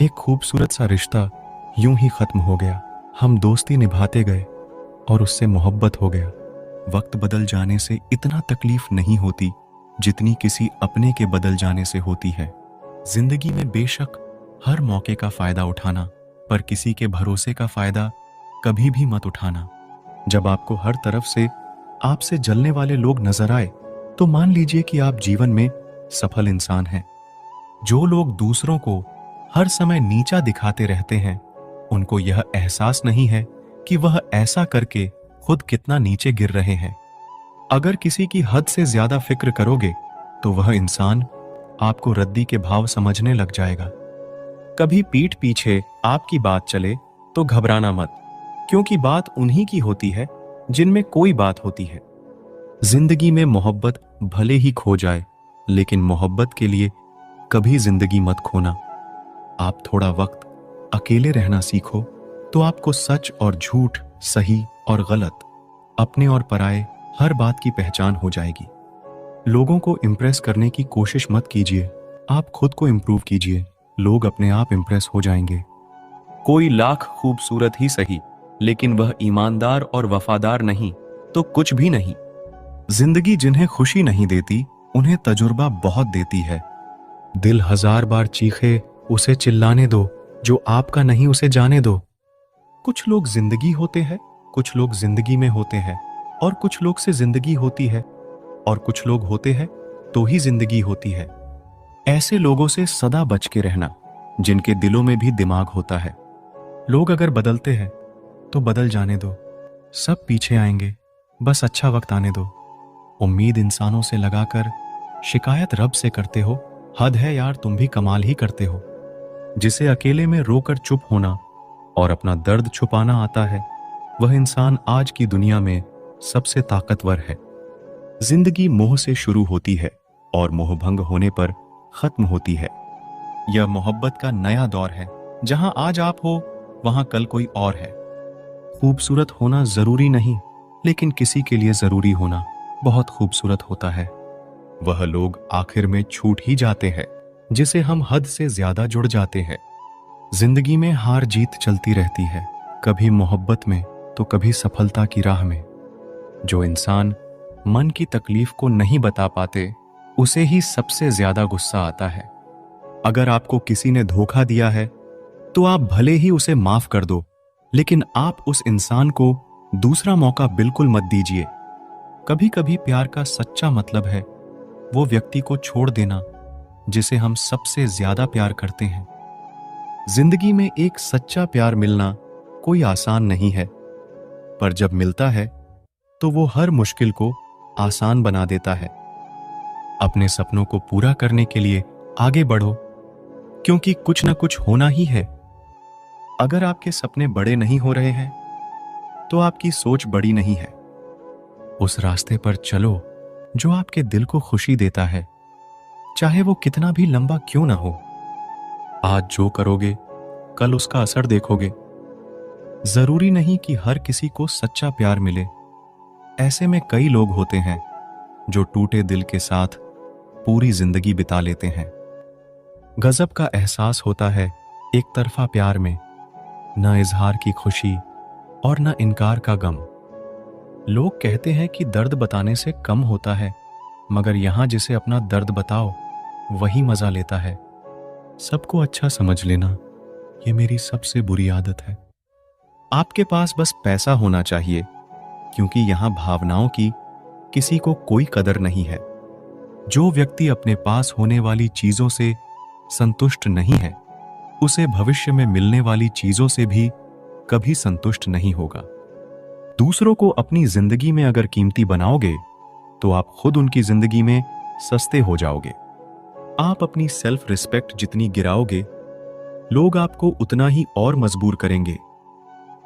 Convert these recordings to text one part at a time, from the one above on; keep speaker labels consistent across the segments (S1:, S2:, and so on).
S1: एक खूबसूरत सा रिश्ता यूं ही खत्म हो गया। हम दोस्ती निभाते गए और उससे मोहब्बत हो गया। वक्त बदल जाने से इतना तकलीफ नहीं होती जितनी किसी अपने के बदल जाने से होती है। जिंदगी में बेशक हर मौके का फायदा उठाना, पर किसी के भरोसे का फायदा कभी भी मत उठाना। जब आपको हर तरफ से आपसे जलने वाले लोग नजर आए, तो मान लीजिए कि आप जीवन में सफल इंसान हैं। जो लोग दूसरों को हर समय नीचा दिखाते रहते हैं, उनको यह एहसास नहीं है कि वह ऐसा करके खुद कितना नीचे गिर रहे हैं। अगर किसी की हद से ज्यादा फिक्र करोगे, तो वह इंसान आपको रद्दी के भाव समझने लग जाएगा। कभी पीठ पीछे आपकी बात चले तो घबराना मत, क्योंकि बात उन्हीं की होती है जिनमें कोई बात होती है। जिंदगी में मोहब्बत भले ही खो जाए, लेकिन मोहब्बत के लिए कभी जिंदगी मत खोना। आप थोड़ा वक्त अकेले रहना सीखो, तो आपको सच और झूठ, सही और गलत, अपने और पराये हर बात की पहचान हो जाएगी। लोगों को इम्प्रेस करने की कोशिश मत कीजिए, आप खुद को इम्प्रूव कीजिए। लोग अपने आप इम्प्रेस हो जाएंगे। कोई लाख खूबसूरत ही सही, लेकिन वह ईमानदार और वफादार नहीं तो कुछ भी नहीं। जिंदगी जिन्हें खुशी नहीं देती, उन्हें तजुर्बा बहुत देती है। दिल हजार बार चीखे, उसे चिल्लाने दो। जो आपका नहीं उसे जाने दो। कुछ लोग जिंदगी होते हैं, कुछ लोग जिंदगी में होते हैं, और कुछ लोग से जिंदगी होती है, और कुछ लोग होते हैं तो ही जिंदगी होती है। ऐसे लोगों से सदा बच के रहना, जिनके दिलों में भी दिमाग होता है। लोग अगर बदलते हैं तो बदल जाने दो, सब पीछे आएंगे, बस अच्छा वक्त आने दो। उम्मीद इंसानों से लगाकर शिकायत रब से करते हो, हद है यार, तुम भी कमाल ही करते हो। जिसे अकेले में रोकर चुप होना और अपना दर्द छुपाना आता है, वह इंसान आज की दुनिया में सबसे ताकतवर है। जिंदगी मोह से शुरू होती है और मोह भंग होने पर खत्म होती है। यह मोहब्बत का नया दौर है, जहां आज आप हो वहां कल कोई और है। खूबसूरत होना जरूरी नहीं, लेकिन किसी के लिए जरूरी होना बहुत खूबसूरत होता है। वह लोग आखिर में छूट ही जाते हैं जिसे हम हद से ज्यादा जुड़ जाते हैं। जिंदगी में हार जीत चलती रहती है, कभी मोहब्बत में तो कभी सफलता की राह में। जो इंसान मन की तकलीफ को नहीं बता पाते, उसे ही सबसे ज्यादा गुस्सा आता है। अगर आपको किसी ने धोखा दिया है, तो आप भले ही उसे माफ कर दो, लेकिन आप उस इंसान को दूसरा मौका बिल्कुल मत दीजिए। कभी कभी प्यार का सच्चा मतलब है वो व्यक्ति को छोड़ देना जिसे हम सबसे ज्यादा प्यार करते हैं। जिंदगी में एक सच्चा प्यार मिलना कोई आसान नहीं है, पर जब मिलता है तो वो हर मुश्किल को आसान बना देता है। अपने सपनों को पूरा करने के लिए आगे बढ़ो, क्योंकि कुछ ना कुछ होना ही है। अगर आपके सपने बड़े नहीं हो रहे हैं, तो आपकी सोच बड़ी नहीं है। उस रास्ते पर चलो जो आपके दिल को खुशी देता है, चाहे वो कितना भी लंबा क्यों ना हो। आज जो करोगे, कल उसका असर देखोगे। जरूरी नहीं कि हर किसी को सच्चा प्यार मिले। ऐसे में कई लोग होते हैं जो टूटे दिल के साथ पूरी जिंदगी बिता लेते हैं। गजब का एहसास होता है एक तरफा प्यार में, न इजहार की खुशी और न इनकार का गम। लोग कहते हैं कि दर्द बताने से कम होता है, मगर यहां जिसे अपना दर्द बताओ वही मजा लेता है। सबको अच्छा समझ लेना, ये मेरी सबसे बुरी आदत है। आपके पास बस पैसा होना चाहिए, क्योंकि यहां भावनाओं की किसी को कोई कदर नहीं है। जो व्यक्ति अपने पास होने वाली चीजों से संतुष्ट नहीं है, उसे भविष्य में मिलने वाली चीजों से भी कभी संतुष्ट नहीं होगा। दूसरों को अपनी जिंदगी में अगर कीमती बनाओगे, तो आप खुद उनकी जिंदगी में सस्ते हो जाओगे। आप अपनी सेल्फ रिस्पेक्ट जितनी गिराओगे, लोग आपको उतना ही और मजबूर करेंगे।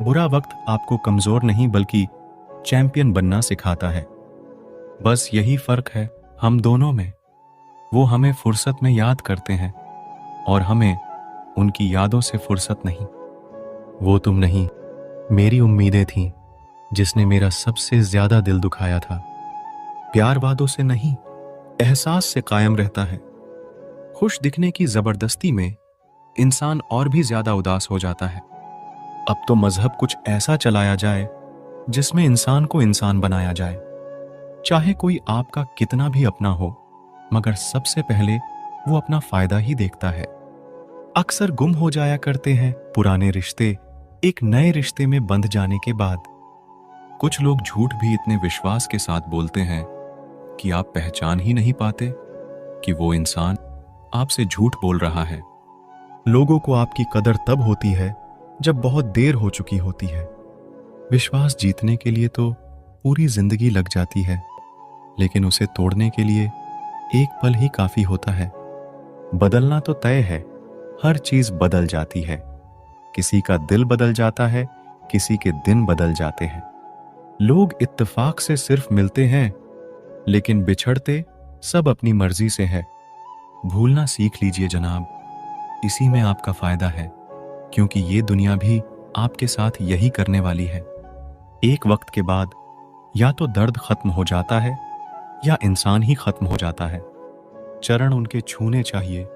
S1: बुरा वक्त आपको कमजोर नहीं बल्कि चैंपियन बनना सिखाता है। बस यही फर्क है हम दोनों में। वो हमें फुर्सत में याद करते हैं और हमें उनकी यादों से फुर्सत नहीं। वो तुम नहीं, मेरी उम्मीदें थीं जिसने मेरा सबसे ज्यादा दिल दुखाया था। प्यार वादों से नहीं, एहसास से कायम रहता है। खुश दिखने की जबरदस्ती में इंसान और भी ज्यादा उदास हो जाता है। अब तो मजहब कुछ ऐसा चलाया जाए जिसमें इंसान को इंसान बनाया जाए, चाहे कोई आपका कितना भी अपना हो, मगर सबसे पहले वो अपना फायदा ही देखता है। अक्सर गुम हो जाया करते हैं पुराने रिश्ते एक नए रिश्ते में बंध जाने के बाद। कुछ लोग झूठ भी इतने विश्वास के साथ बोलते हैं कि आप पहचान ही नहीं पाते कि वो इंसान आपसे झूठ बोल रहा है। लोगों को आपकी कदर तब होती है जब बहुत देर हो चुकी होती है। विश्वास जीतने के लिए तो पूरी जिंदगी लग जाती है, लेकिन उसे तोड़ने के लिए एक पल ही काफी होता है। बदलना तो तय है, हर चीज बदल जाती है। किसी का दिल बदल जाता है, किसी के दिन बदल जाते हैं। लोग इत्तेफाक से सिर्फ मिलते हैं, लेकिन बिछड़ते सब अपनी मर्जी से है। भूलना सीख लीजिए जनाब, इसी में आपका फायदा है, क्योंकि ये दुनिया भी आपके साथ यही करने वाली है। एक वक्त के बाद या तो दर्द खत्म हो जाता है या इंसान ही खत्म हो जाता है। चरण उनके छूने चाहिए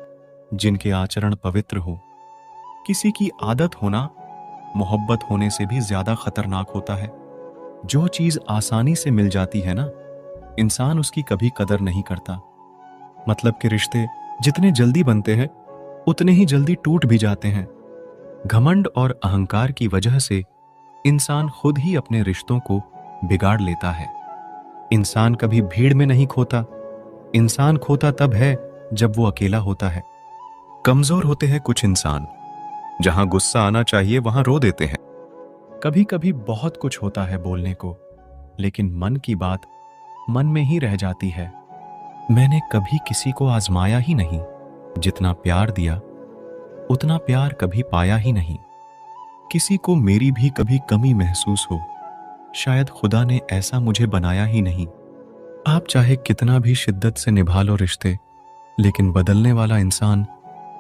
S1: जिनके आचरण पवित्र हो। किसी की आदत होना मोहब्बत होने से भी ज्यादा खतरनाक होता है। जो चीज आसानी से मिल जाती है ना, इंसान उसकी कभी कदर नहीं करता। मतलब के रिश्ते जितने जल्दी बनते हैं उतने ही जल्दी टूट भी जाते हैं। घमंड और अहंकार की वजह से इंसान खुद ही अपने रिश्तों को बिगाड़ लेता है। इंसान कभी भीड़ में नहीं खोता, इंसान खोता तब है जब वो अकेला होता है। कमजोर होते हैं कुछ इंसान, जहां गुस्सा आना चाहिए वहां रो देते हैं। कभी कभी बहुत कुछ होता है बोलने को, लेकिन मन की बात मन में ही रह जाती है। मैंने कभी किसी को आजमाया ही नहीं, जितना प्यार दिया उतना प्यार कभी पाया ही नहीं। किसी को मेरी भी कभी कमी महसूस हो, शायद खुदा ने ऐसा मुझे बनाया ही नहीं। आप चाहे कितना भी शिद्दत से निभा लो रिश्ते, लेकिन बदलने वाला इंसान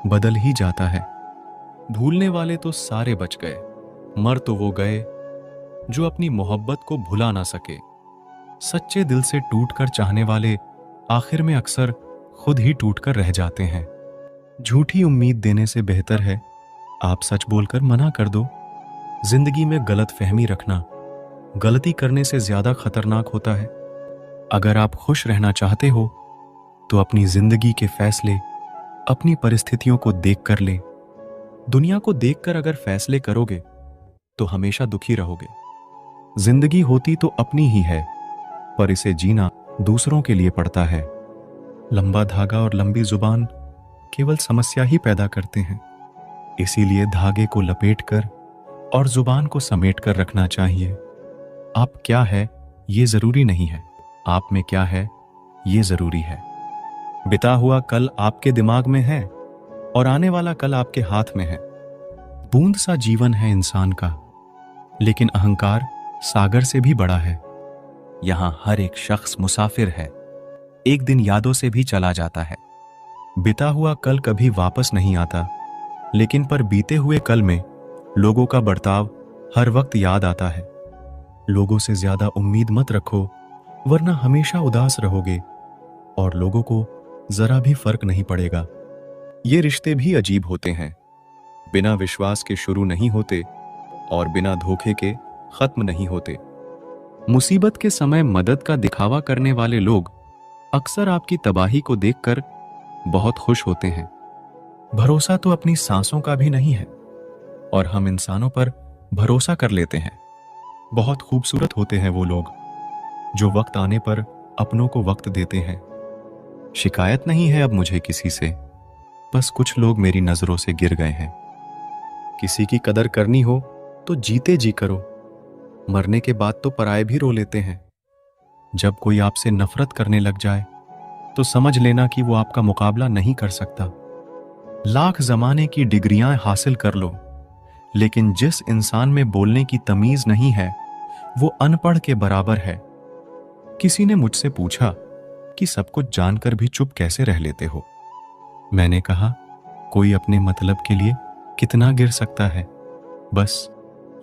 S1: बदल ही जाता है। भूलने वाले तो सारे बच गए, मर तो वो गए जो अपनी मोहब्बत को भुला ना सके। सच्चे दिल से टूटकर चाहने वाले आखिर में अक्सर खुद ही टूटकर रह जाते हैं। झूठी उम्मीद देने से बेहतर है आप सच बोलकर मना कर दो। जिंदगी में गलत फहमी रखना गलती करने से ज्यादा खतरनाक होता है। अगर आप खुश रहना चाहते हो तो अपनी जिंदगी के फैसले अपनी परिस्थितियों को देखकर लें। दुनिया को देखकर अगर फैसले करोगे तो हमेशा दुखी रहोगे। जिंदगी होती तो अपनी ही है, पर इसे जीना दूसरों के लिए पड़ता है। लंबा धागा और लंबी जुबान केवल समस्या ही पैदा करते हैं। इसीलिए धागे को लपेटकर और जुबान को समेटकर रखना चाहिए। आप क्या है ये जरूरी नहीं है, आप में क्या है ये जरूरी है। बिता हुआ कल आपके दिमाग में है और आने वाला कल आपके हाथ में है। बूंद सा जीवन है इंसान का, लेकिन अहंकार सागर से भी बड़ा है। यहां हर एक शख्स मुसाफिर है, एक दिन यादों से भी चला जाता है। बिता हुआ कल कभी वापस नहीं आता, लेकिन पर बीते हुए कल में लोगों का बर्ताव हर वक्त याद आता है। लोगों से ज्यादा उम्मीद मत रखो, वरना हमेशा उदास रहोगे और लोगों को जरा भी फर्क नहीं पड़ेगा। ये रिश्ते भी अजीब होते हैं, बिना विश्वास के शुरू नहीं होते और बिना धोखे के खत्म नहीं होते। मुसीबत के समय मदद का दिखावा करने वाले लोग अक्सर आपकी तबाही को देखकर बहुत खुश होते हैं। भरोसा तो अपनी सांसों का भी नहीं है और हम इंसानों पर भरोसा कर लेते हैं। बहुत खूबसूरत होते हैं वो लोग जो वक्त आने पर अपनों को वक्त देते हैं। शिकायत नहीं है अब मुझे किसी से, बस कुछ लोग मेरी नजरों से गिर गए हैं। किसी की कदर करनी हो तो जीते जी करो, मरने के बाद तो पराये भी रो लेते हैं। जब कोई आपसे नफरत करने लग जाए तो समझ लेना कि वो आपका मुकाबला नहीं कर सकता। लाख जमाने की डिग्रियां हासिल कर लो, लेकिन जिस इंसान में बोलने की तमीज नहीं है वो अनपढ़ के बराबर है। किसी ने मुझसे पूछा कि सब कुछ जानकर भी चुप कैसे रह लेते हो। मैंने कहा, कोई अपने मतलब के लिए कितना गिर सकता है, बस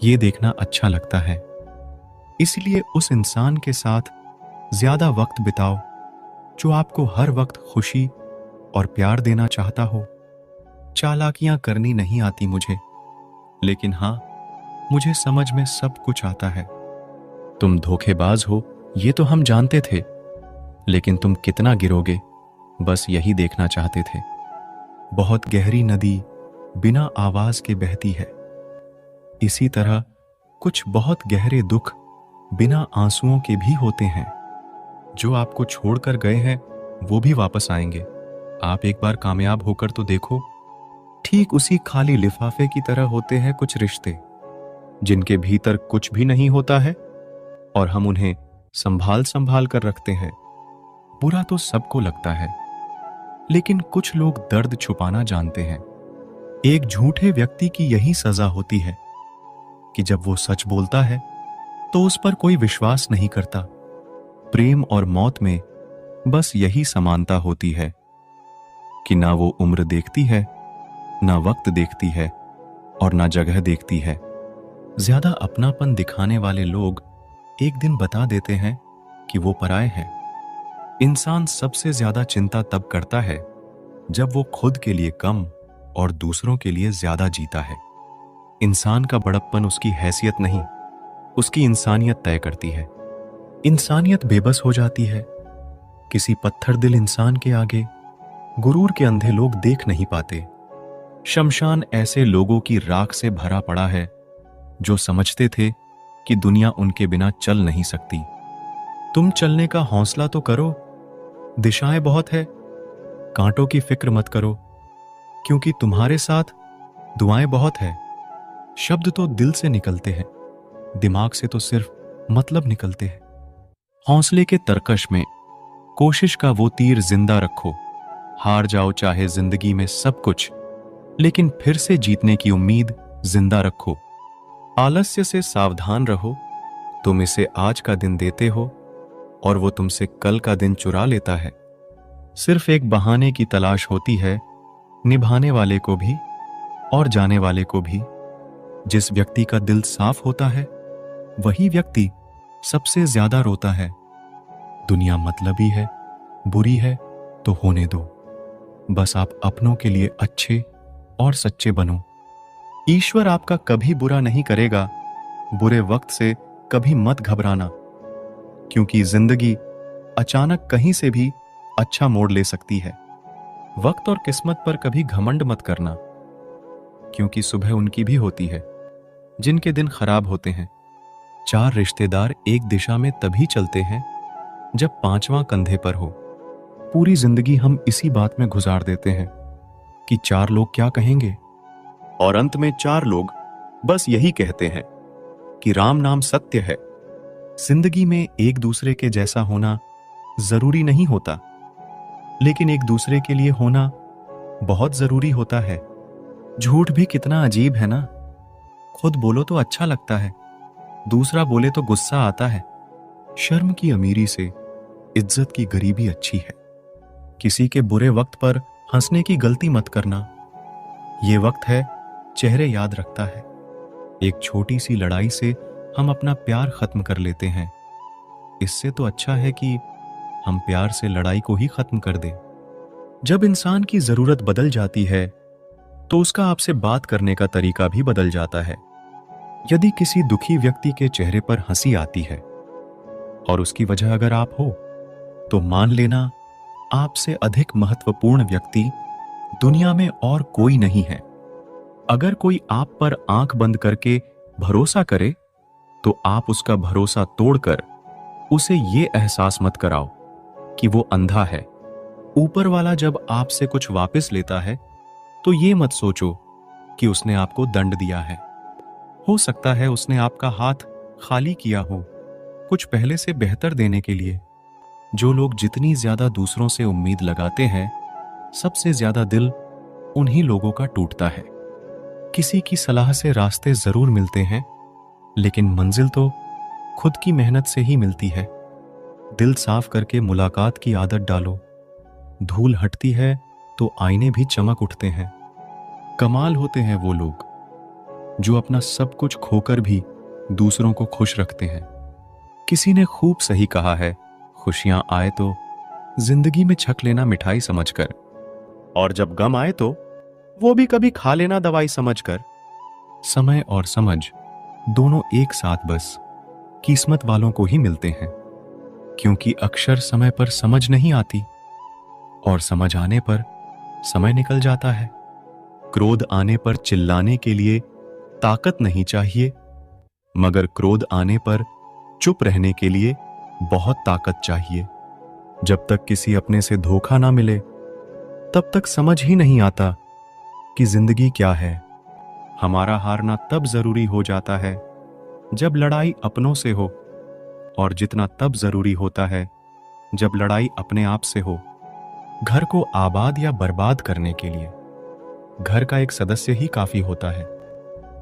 S1: ये देखना अच्छा लगता है। इसलिए उस इंसान के साथ ज्यादा वक्त बिताओ जो आपको हर वक्त खुशी और प्यार देना चाहता हो। चालाकियां करनी नहीं आती मुझे, लेकिन हां, मुझे समझ में सब कुछ आता है। तुम धोखेबाज हो ये तो हम जानते थे, लेकिन तुम कितना गिरोगे बस यही देखना चाहते थे। बहुत गहरी नदी बिना आवाज के बहती है। इसी तरह कुछ बहुत गहरे दुख बिना आंसुओं के भी होते हैं। जो आपको छोड़कर गए हैं वो भी वापस आएंगे। आप एक बार कामयाब होकर तो देखो। ठीक उसी खाली लिफाफे की तरह होते हैं कुछ रिश्ते, जिनके भीतर कुछ भी नहीं होता है और हम उन्हें संभाल संभाल कर रखते हैं। बुरा तो सबको लगता है, लेकिन कुछ लोग दर्द छुपाना जानते हैं। एक झूठे व्यक्ति की यही सजा होती है कि जब वो सच बोलता है तो उस पर कोई विश्वास नहीं करता। प्रेम और मौत में बस यही समानता होती है कि ना वो उम्र देखती है, ना वक्त देखती है और ना जगह देखती है। ज्यादा अपनापन दिखाने वाले लोग एक दिन बता देते हैं कि वो पराये हैं। इंसान सबसे ज्यादा चिंता तब करता है जब वो खुद के लिए कम और दूसरों के लिए ज्यादा जीता है। इंसान का बड़प्पन उसकी हैसियत नहीं, उसकी इंसानियत तय करती है। इंसानियत बेबस हो जाती है। किसी पत्थर दिल इंसान के आगे गुरूर के अंधे लोग देख नहीं पाते। शमशान ऐसे लोगों की राख से भरा पड़ा है जो समझते थे कि दुनिया उनके बिना चल नहीं सकती। तुम चलने का हौसला तो करो, दिशाएं बहुत है, कांटों की फिक्र मत करो, क्योंकि तुम्हारे साथ दुआएं बहुत है। शब्द तो दिल से निकलते हैं, दिमाग से तो सिर्फ मतलब निकलते हैं। हौसले के तरकश में कोशिश का वो तीर जिंदा रखो। हार जाओ चाहे जिंदगी में सब कुछ, लेकिन फिर से जीतने की उम्मीद जिंदा रखो। आलस्य से सावधान रहो। तुम इसे आज का दिन देते हो और वो तुमसे कल का दिन चुरा लेता है। सिर्फ एक बहाने की तलाश होती है, निभाने वाले को भी और जाने वाले को भी। जिस व्यक्ति का दिल साफ होता है वही व्यक्ति सबसे ज्यादा रोता है। दुनिया मतलबी है, बुरी है तो होने दो। बस आप अपनों के लिए अच्छे और सच्चे बनो। ईश्वर आपका कभी बुरा नहीं करेगा। बुरे वक्त से कभी मत घबराना, क्योंकि जिंदगी अचानक कहीं से भी अच्छा मोड़ ले सकती है। वक्त और किस्मत पर कभी घमंड मत करना, क्योंकि सुबह उनकी भी होती है जिनके दिन खराब होते हैं। 4 रिश्तेदार एक दिशा में तभी चलते हैं जब 5वां कंधे पर हो। पूरी जिंदगी हम इसी बात में गुजार देते हैं कि 4 लोग क्या कहेंगे, और अंत में 4 लोग बस यही कहते हैं कि राम नाम सत्य है। जिंदगी में एक दूसरे के जैसा होना जरूरी नहीं होता, लेकिन एक दूसरे के लिए होना बहुत जरूरी होता है। झूठ भी कितना अजीब है ना। खुद बोलो तो अच्छा लगता है, दूसरा बोले तो गुस्सा आता है। शर्म की अमीरी से इज्जत की गरीबी अच्छी है। किसी के बुरे वक्त पर हंसने की गलती मत करना। ये वक्त है चेहरे याद रखता है। एक छोटी सी लड़ाई से हम अपना प्यार खत्म कर लेते हैं। इससे तो अच्छा है कि हम प्यार से लड़ाई को ही खत्म कर दें। जब इंसान की जरूरत बदल जाती है तो उसका आपसे बात करने का तरीका भी बदल जाता है। यदि किसी दुखी व्यक्ति के चेहरे पर हंसी आती है और उसकी वजह अगर आप हो, तो मान लेना आपसे अधिक महत्वपूर्ण व्यक्ति दुनिया में और कोई नहीं है। अगर कोई आप पर आंख बंद करके भरोसा करे, तो आप उसका भरोसा तोड़कर उसे ये एहसास मत कराओ कि वो अंधा है। ऊपर वाला जब आपसे कुछ वापस लेता है तो ये मत सोचो कि उसने आपको दंड दिया है। हो सकता है उसने आपका हाथ खाली किया हो, कुछ पहले से बेहतर देने के लिए। जो लोग जितनी ज्यादा दूसरों से उम्मीद लगाते हैं, सबसे ज्यादा दिल उन्हीं लोगों का टूटता है। किसी की सलाह से रास्ते जरूर मिलते हैं, लेकिन मंजिल तो खुद की मेहनत से ही मिलती है। दिल साफ करके मुलाकात की आदत डालो। धूल हटती है तो आईने भी चमक उठते हैं। कमाल होते हैं वो लोग जो अपना सब कुछ खोकर भी दूसरों को खुश रखते हैं। किसी ने खूब सही कहा है, खुशियां आए तो जिंदगी में छक लेना मिठाई समझकर, और जब गम आए तो वो भी कभी खा लेना दवाई समझकर। समय और समझ दोनों एक साथ बस किस्मत वालों को ही मिलते हैं, क्योंकि अक्सर समय पर समझ नहीं आती और समझ आने पर समय निकल जाता है। क्रोध आने पर चिल्लाने के लिए ताकत नहीं चाहिए, मगर क्रोध आने पर चुप रहने के लिए बहुत ताकत चाहिए। जब तक किसी अपने से धोखा ना मिले तब तक समझ ही नहीं आता कि जिंदगी क्या है। हमारा हारना तब जरूरी हो जाता है जब लड़ाई अपनों से हो, और जितना तब जरूरी होता है जब लड़ाई अपने आप से हो। घर को आबाद या बर्बाद करने के लिए घर का एक सदस्य ही काफी होता है।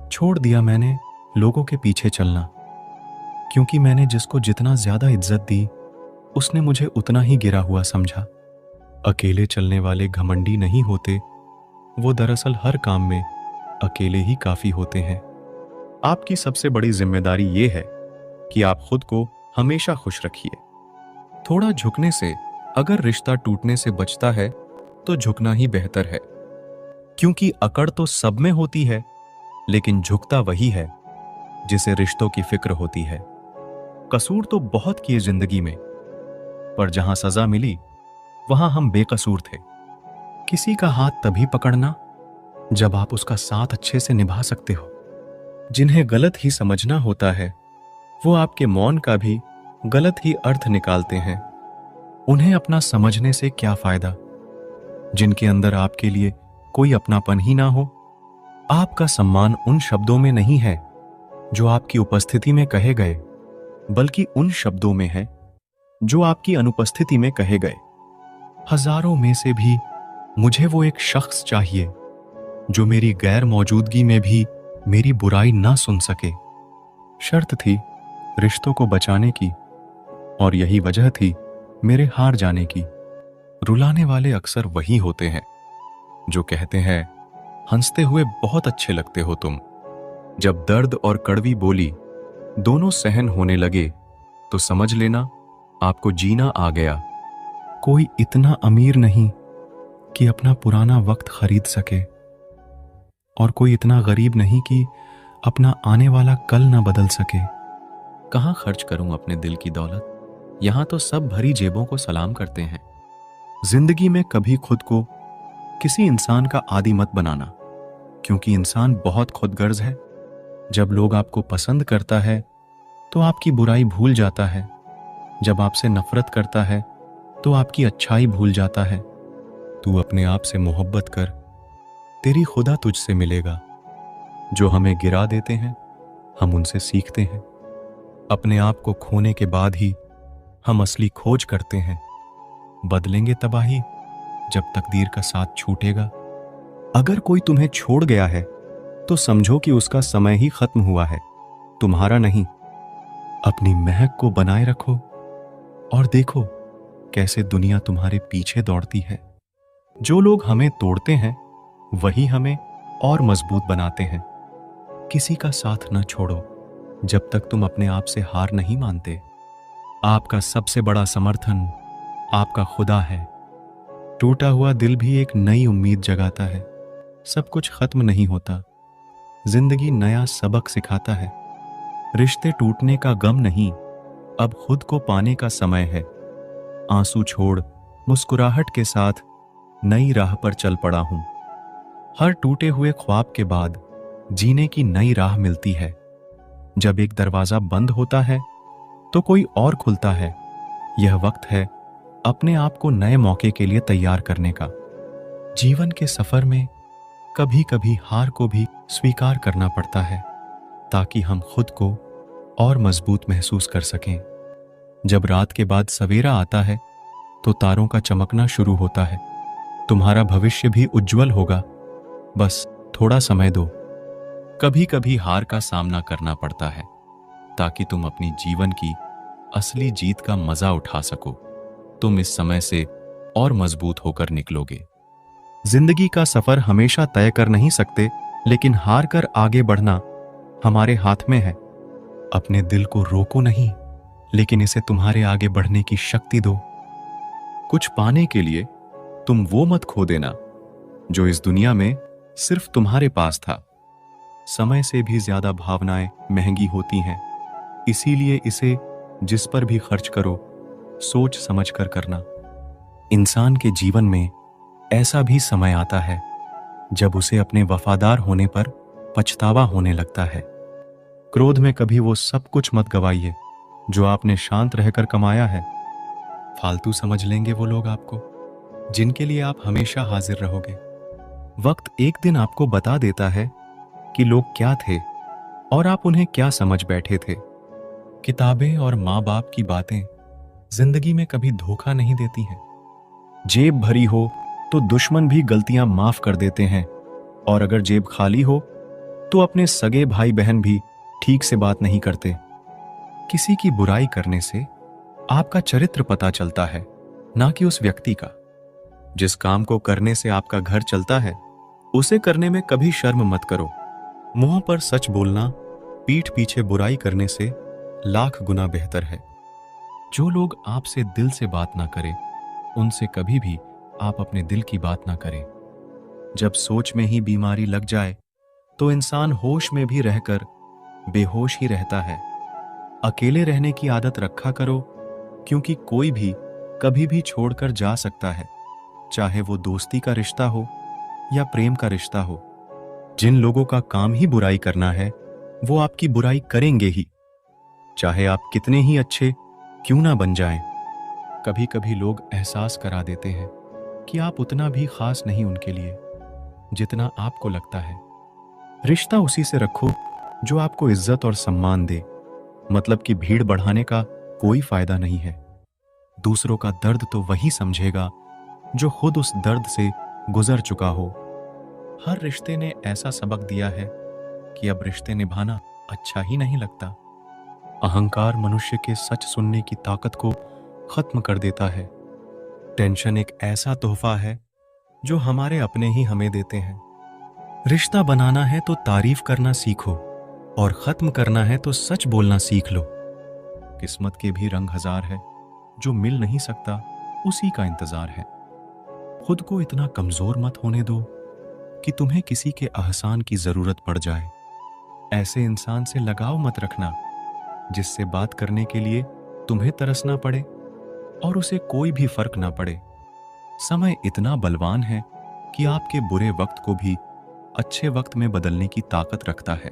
S1: छोड़ दिया मैंने लोगों के पीछे चलना, क्योंकि मैंने जिसको जितना ज्यादा इज्जत दी उसने मुझे उतना ही गिरा हुआ समझा। अकेले चलने वाले घमंडी नहीं होते, वो दरअसल हर काम में अकेले ही काफी होते हैं। आपकी सबसे बड़ी जिम्मेदारी ये है कि आप खुद को हमेशा खुश रखिए। थोड़ा झुकने से अगर रिश्ता टूटने से बचता है तो झुकना ही बेहतर है, क्योंकि अकड़ तो सब में होती है, लेकिन झुकता वही है जिसे रिश्तों की फिक्र होती है। कसूर तो बहुत किए जिंदगी में, पर जहां सजा मिली वहां हम बेकसूर थे। किसी का हाथ तभी पकड़ना जब आप उसका साथ अच्छे से निभा सकते हो। जिन्हें गलत ही समझना होता है वो आपके मौन का भी गलत ही अर्थ निकालते हैं। उन्हें अपना समझने से क्या फायदा जिनके अंदर आपके लिए कोई अपनापन ही ना हो। आपका सम्मान उन शब्दों में नहीं है जो आपकी उपस्थिति में कहे गए, बल्कि उन शब्दों में है जो आपकी अनुपस्थिति में कहे गए। हजारों में से भी मुझे वो एक शख्स चाहिए जो मेरी गैर मौजूदगी में भी मेरी बुराई ना सुन सके। शर्त थी रिश्तों को बचाने की, और यही वजह थी मेरे हार जाने की। रुलाने वाले अक्सर वही होते हैं जो कहते हैं हंसते हुए बहुत अच्छे लगते हो तुम। जब दर्द और कड़वी बोली दोनों सहन होने लगे तो समझ लेना आपको जीना आ गया। कोई इतना अमीर नहीं कि अपना पुराना वक्त खरीद सके, और कोई इतना गरीब नहीं कि अपना आने वाला कल ना बदल सके। कहां खर्च करूं अपने दिल की दौलत, यहां तो सब भरी जेबों को सलाम करते हैं। जिंदगी में कभी खुद को किसी इंसान का आदी मत बनाना, क्योंकि इंसान बहुत खुदगर्ज है। जब लोग आपको पसंद करता है तो आपकी बुराई भूल जाता है, जब आपसे नफरत करता है तो आपकी अच्छाई भूल जाता है। तू अपने आप से मोहब्बत कर, तेरी खुदा तुझसे मिलेगा। जो हमें गिरा देते हैं हम उनसे सीखते हैं। अपने आप को खोने के बाद ही हम असली खोज करते हैं। बदलेंगे तबाही जब तकदीर का साथ छूटेगा। अगर कोई तुम्हें छोड़ गया है तो समझो कि उसका समय ही खत्म हुआ है, तुम्हारा नहीं। अपनी महक को बनाए रखो और देखो कैसे दुनिया तुम्हारे पीछे दौड़ती है। जो लोग हमें तोड़ते हैं वही हमें और मजबूत बनाते हैं। किसी का साथ न छोड़ो जब तक तुम अपने आप से हार नहीं मानते। आपका सबसे बड़ा समर्थन आपका खुदा है। टूटा हुआ दिल भी एक नई उम्मीद जगाता है। सब कुछ खत्म नहीं होता, जिंदगी नया सबक सिखाता है। रिश्ते टूटने का गम नहीं, अब खुद को पाने का समय है। आंसू छोड़ मुस्कुराहट के साथ नई राह पर चल पड़ा हूं। हर टूटे हुए ख्वाब के बाद जीने की नई राह मिलती है। जब एक दरवाजा बंद होता है तो कोई और खुलता है। यह वक्त है अपने आप को नए मौके के लिए तैयार करने का। जीवन के सफर में कभी कभी हार को भी स्वीकार करना पड़ता है, ताकि हम खुद को और मजबूत महसूस कर सकें। जब रात के बाद सवेरा आता है तो तारों का चमकना शुरू होता है। तुम्हारा भविष्य भी उज्जवल होगा, बस थोड़ा समय दो। कभी कभी हार का सामना करना पड़ता है ताकि तुम अपनी जीवन की असली जीत का मजा उठा सको। तुम इस समय से और मजबूत होकर निकलोगे। जिंदगी का सफर हमेशा तय कर नहीं सकते, लेकिन हार कर आगे बढ़ना हमारे हाथ में है। अपने दिल को रोको नहीं, लेकिन इसे तुम्हारे आगे बढ़ने की शक्ति दो। कुछ पाने के लिए तुम वो मत खो देना जो इस दुनिया में सिर्फ तुम्हारे पास था। समय से भी ज्यादा भावनाएं महंगी होती हैं, इसीलिए इसे जिस पर भी खर्च करो सोच समझ कर करना। इंसान के जीवन में ऐसा भी समय आता है जब उसे अपने वफादार होने पर पछतावा होने लगता है। क्रोध में कभी वो सब कुछ मत गवाइए जो आपने शांत रहकर कमाया है। फालतू समझ लेंगे वो लोग आपको जिनके लिए आप हमेशा हाजिर रहोगे। वक्त एक दिन आपको बता देता है कि लोग क्या थे और आप उन्हें क्या समझ बैठे थे। किताबें और माँ बाप की बातें जिंदगी में कभी धोखा नहीं देती हैं। जेब भरी हो तो दुश्मन भी गलतियां माफ कर देते हैं, और अगर जेब खाली हो तो अपने सगे भाई बहन भी ठीक से बात नहीं करते। किसी की बुराई करने से आपका चरित्र पता चलता है, ना कि उस व्यक्ति का। जिस काम को करने से आपका घर चलता है उसे करने में कभी शर्म मत करो। मुंह पर सच बोलना पीठ पीछे बुराई करने से लाख गुना बेहतर है। जो लोग आपसे दिल से बात ना करें उनसे कभी भी आप अपने दिल की बात ना करें। जब सोच में ही बीमारी लग जाए तो इंसान होश में भी रहकर बेहोश ही रहता है। अकेले रहने की आदत रखा करो, क्योंकि कोई भी कभी भी छोड़कर जा सकता है, चाहे वो दोस्ती का रिश्ता हो या प्रेम का रिश्ता हो। जिन लोगों का काम ही बुराई करना है वो आपकी बुराई करेंगे ही, चाहे आप कितने ही अच्छे क्यों ना बन जाएं। कभी कभी लोग एहसास करा देते हैं कि आप उतना भी खास नहीं उनके लिए जितना आपको लगता है। रिश्ता उसी से रखो जो आपको इज्जत और सम्मान दे, मतलब कि भीड़ बढ़ाने का कोई फायदा नहीं है। दूसरों का दर्द तो वही समझेगा जो खुद उस दर्द से गुजर चुका हो। हर रिश्ते ने ऐसा सबक दिया है कि अब रिश्ते निभाना अच्छा ही नहीं लगता। अहंकार मनुष्य के सच सुनने की ताकत को खत्म कर देता है। टेंशन एक ऐसा तोहफा है जो हमारे अपने ही हमें देते हैं। रिश्ता बनाना है तो तारीफ करना सीखो, और खत्म करना है तो सच बोलना सीख लो। किस्मत के भी रंग हजार है, जो मिल नहीं सकता उसी का इंतजार है। खुद को इतना कमजोर मत होने दो कि तुम्हें किसी के एहसान की जरूरत पड़ जाए। ऐसे इंसान से लगाव मत रखना जिससे बात करने के लिए तुम्हें तरसना पड़े और उसे कोई भी फर्क ना पड़े। समय इतना बलवान है कि आपके बुरे वक्त को भी अच्छे वक्त में बदलने की ताकत रखता है।